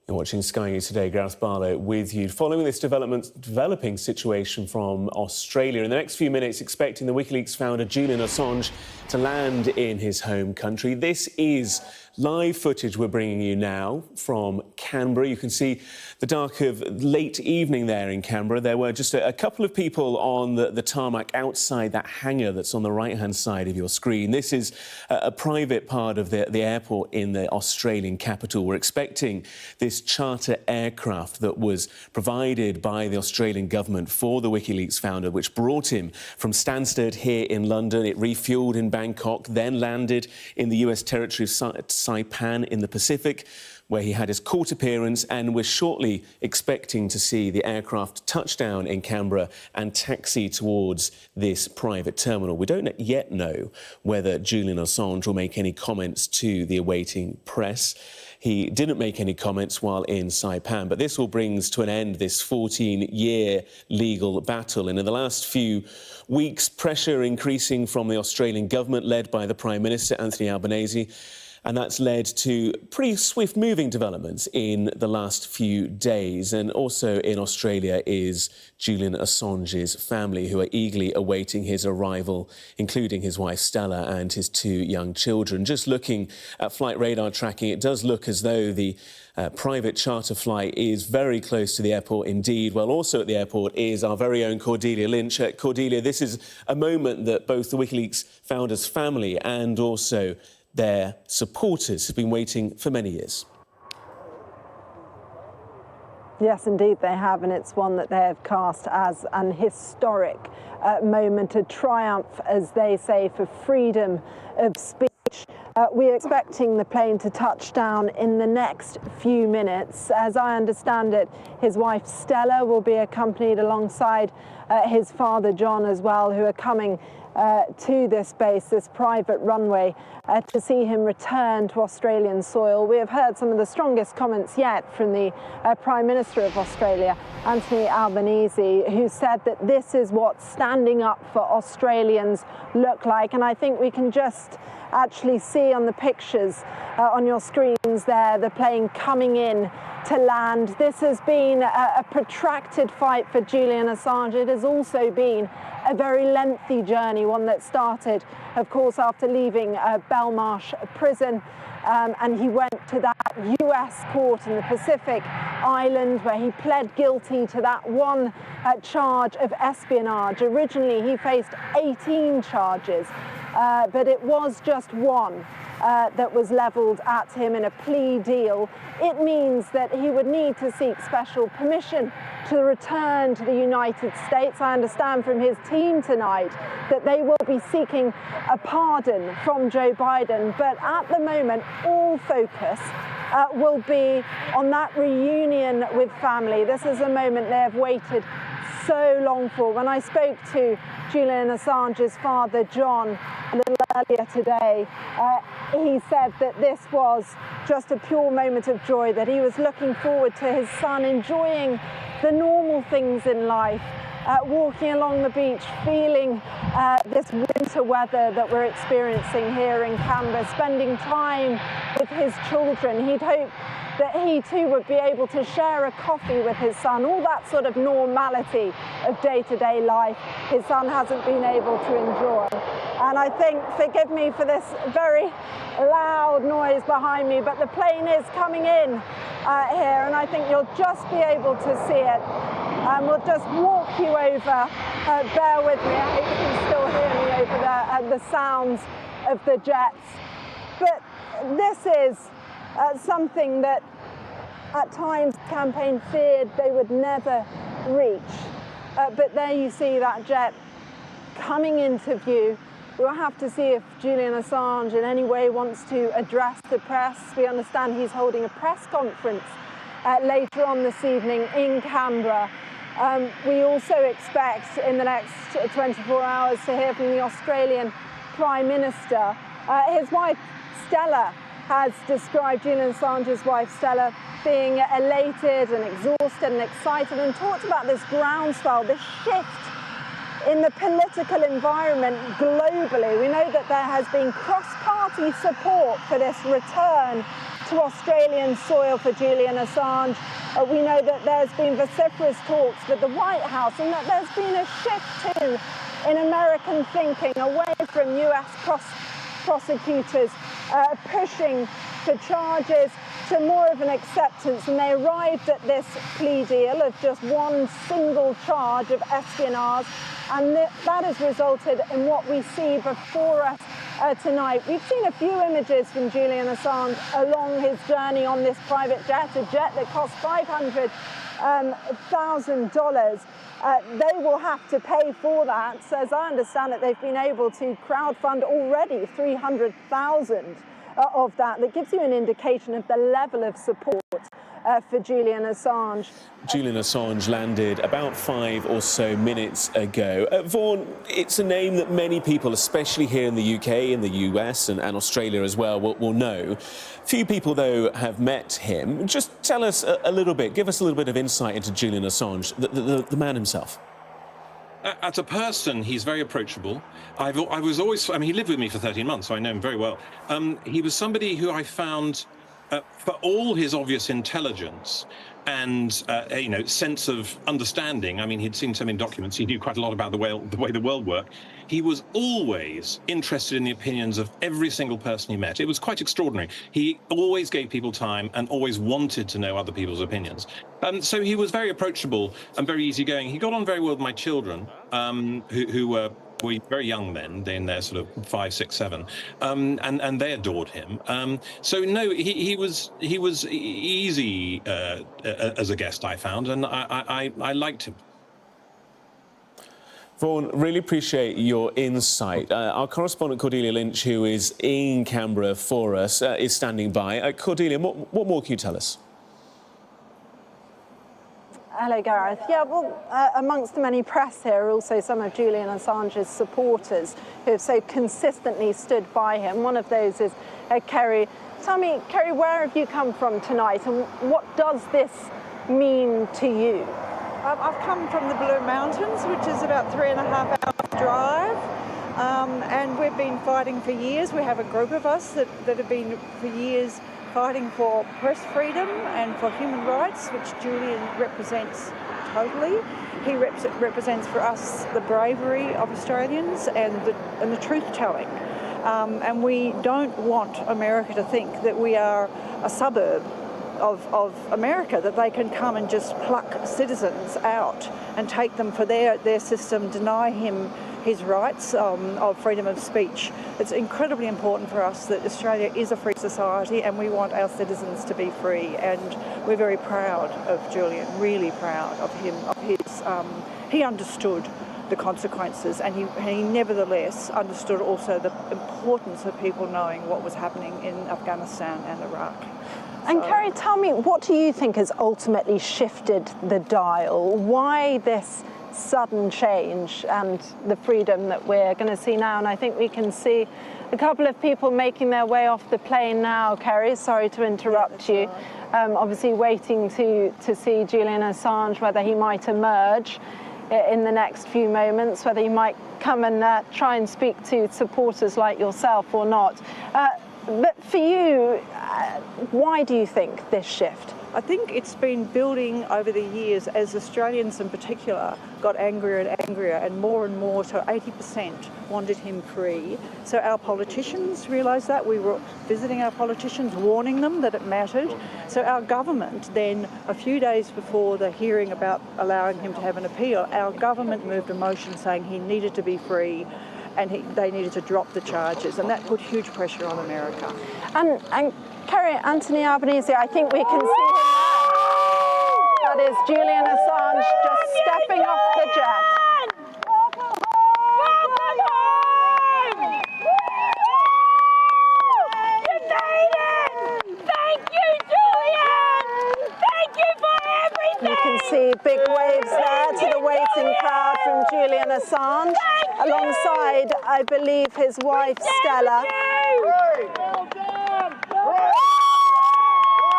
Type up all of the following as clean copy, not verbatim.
You're watching Sky News Today. Gareth Barlow with you. Following this developing situation from Australia, in the next few minutes, expecting the WikiLeaks founder Julian Assange to land in his home country. This is live footage we're bringing you now from Canberra. You can see the dark of late evening there in Canberra. There were just a couple of people on the tarmac outside that hangar that's on the right-hand side of your screen. This is a private part of the airport in the Australian capital. We're expecting this charter aircraft that was provided by the Australian government for the WikiLeaks founder, which brought him from Stansted here in London. It refuelled in Bangkok, then landed in the US territory of Saipan in the Pacific, where he had his court appearance, and we're shortly expecting to see the aircraft touch down in Canberra and taxi towards this private terminal. We don't yet know whether Julian Assange will make any comments to the awaiting press. He didn't make any comments while in Saipan, but this all brings to an end this 14-year legal battle. And in the last few weeks, pressure increasing from the Australian government, led by the Prime Minister, Anthony Albanese, and that's led to pretty swift-moving developments in the last few days. And also in Australia is Julian Assange's family, who are eagerly awaiting his arrival, including his wife Stella and his two young children. Just looking at flight radar tracking, it does look as though the private charter flight is very close to the airport indeed. Well, also at the airport is our very own Cordelia Lynch. Cordelia, this is a moment that both the WikiLeaks founder's family and also their supporters have been waiting for many years. Yes, indeed they have, and it's one that they have cast as an historic moment, a triumph, as they say, for freedom of speech. We're expecting the plane to touch down in the next few minutes. As I understand it, his wife Stella will be accompanied alongside his father John as well, who are coming to this base, this private runway, to see him return to Australian soil. We have heard some of the strongest comments yet from the Prime Minister of Australia, Anthony Albanese, who said that this is what standing up for Australians look like. And I think we can just actually see on the pictures on your screens there, the plane coming in to land. This has been a protracted fight for Julian Assange. It has also been a very lengthy journey, one that started, of course, after leaving Belmarsh prison, and he went to that US court in the Pacific Island, where he pled guilty to that one charge of espionage. Originally, he faced 18 charges, but it was just one that was levelled at him in a plea deal. It means that he would need to seek special permission to return to the United States. I understand from his team tonight that they will be seeking a pardon from Joe Biden, but at the moment all focus will be on that reunion with family. This is a moment they have waited so long for. When I spoke to Julian Assange's father, John, a little earlier today, he said that this was just a pure moment of joy, that he was looking forward to his son enjoying the normal things in life, walking along the beach, feeling this winter weather that we're experiencing here in Canberra, spending time with his children. He'd hoped that he too would be able to share a coffee with his son, all that sort of normality of day-to-day life his son hasn't been able to enjoy. And I think, forgive me for this very loud noise behind me, but the plane is coming in here, and I think you'll just be able to see it. We'll just walk you over. Bear with me, I hope you can still hear me over the sounds of the jets. But this is something that at times the campaign feared they would never reach. But there you see that jet coming into view. We'll have to see if Julian Assange in any way wants to address the press. We understand he's holding a press conference later on this evening in Canberra. We also expect in the next 24 hours to hear from the Australian Prime Minister. His wife Stella has described Julian Assange's wife Stella being elated and exhausted and excited, and talked about this groundswell, this shift in the political environment globally. We know that there has been cross-party support for this return to Australian soil for Julian Assange. We know that there's been vociferous talks with the White House and that there's been a shift too in American thinking away from US prosecutors pushing for charges to more of an acceptance, and they arrived at this plea deal of just one single charge of espionage, and that has resulted in what we see before us tonight. We've seen a few images from Julian Assange along his journey on this private jet, a jet that cost $500,000. They will have to pay for that. So as I understand it, they've been able to crowdfund already $300,000 of that. That gives you an indication of the level of support for Julian Assange. Julian Assange landed about 5 or so minutes ago. Vaughan, it's a name that many people, especially here in the UK, in the US and Australia as well, will know. Few people, though, have met him. Just tell us a little bit, give us a little bit of insight into Julian Assange, the man himself. As a person, he's very approachable. I mean, he lived with me for 13 months, so I know him very well. He was somebody who I found, for all his obvious intelligence and sense of understanding. I mean, he'd seen so many documents. He knew quite a lot about the way the world worked. He was always interested in the opinions of every single person he met. It was quite extraordinary. He always gave people time and always wanted to know other people's opinions. So he was very approachable and very easygoing. He got on very well with my children, who were very young then, in their sort of 5, 6, 7, and they adored him. So no, he was easy as a guest, I found, and I liked him. Vaughan, really appreciate your insight. Our correspondent Cordelia Lynch, who is in Canberra for us, is standing by. Cordelia, what more can you tell us? Hello, Gareth. Yeah, well, amongst the many press here are also some of Julian Assange's supporters who have so consistently stood by him. One of those is Kerry. Tell me, Kerry, where have you come from tonight, and what does this mean to you? I've come from the Blue Mountains, which is about 3.5-hour drive, and we've been fighting for years. We have a group of us that have been for years fighting for press freedom and for human rights, which Julian represents totally. He represents for us the bravery of Australians and the truth-telling. And we don't want America to think that we are a suburb of America, that they can come and just pluck citizens out and take them for their system, deny him his rights of freedom of speech. It's incredibly important for us that Australia is a free society, and we want our citizens to be free, and we're very proud of Julian, really proud of him, he understood the consequences, and he nevertheless understood also the importance of people knowing what was happening in Afghanistan and Iraq. And Kerry, tell me, what do you think has ultimately shifted the dial? Why this sudden change and the freedom that we're going to see now? And I think we can see a couple of people making their way off the plane now, Kerry. Sorry to interrupt you. Right. Obviously waiting to see Julian Assange, whether he might emerge in the next few moments, whether he might come and try and speak to supporters like yourself or not. But for you, why do you think this shift? I think it's been building over the years as Australians in particular got angrier and angrier, and more to 80% wanted him free. So our politicians realised that. We were visiting our politicians, warning them that it mattered. So our government then, a few days before the hearing about allowing him to have an appeal, our government moved a motion saying he needed to be free, and they needed to drop the charges, and that put huge pressure on America. And Kerry, Anthony Albanese, I think we can see him now. That is Julian Assange just stepping off the jet. Welcome home! You made it! Thank you, Julian! Thank you for everything! You can see big waves there to the waiting crowd from Julian Assange, alongside, I believe, his wife, Stella. Well done!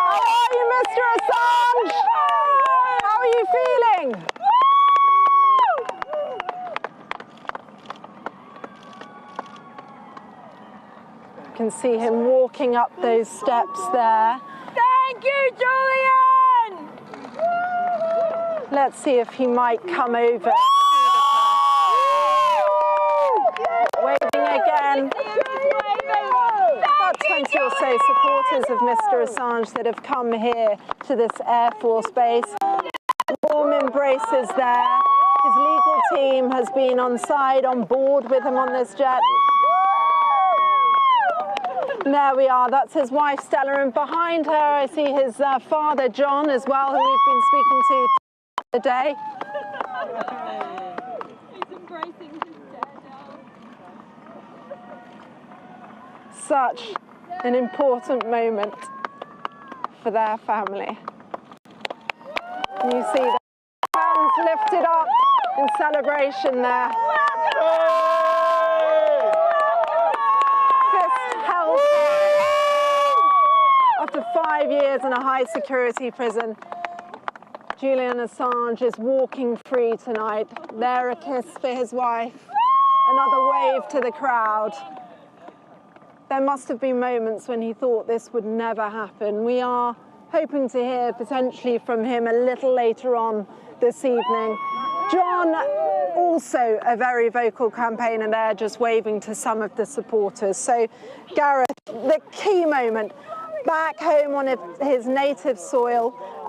How are you, Mr. Assange? How are you feeling? You can can see him walking up those steps there. Thank you, Julian! Let's see if he might come over. Waving again. About 20 or so supporters of Mr. Assange that have come here to this Air Force base. Warm embraces there. His legal team has been on board with him on this jet. And there we are, that's his wife Stella, and behind her I see his father John as well, who we've been speaking to today. He's embracing his dad now. Such an important moment for their family. And you see the hands lifted up in celebration there. Fist held high. After 5 years in a high security prison, Julian Assange is walking free tonight. There, a kiss for his wife, another wave to the crowd. There must have been moments when he thought this would never happen. We are hoping to hear potentially from him a little later on this evening. John, also a very vocal campaigner there, just waving to some of the supporters. So, Gareth, the key moment, back home on his native soil,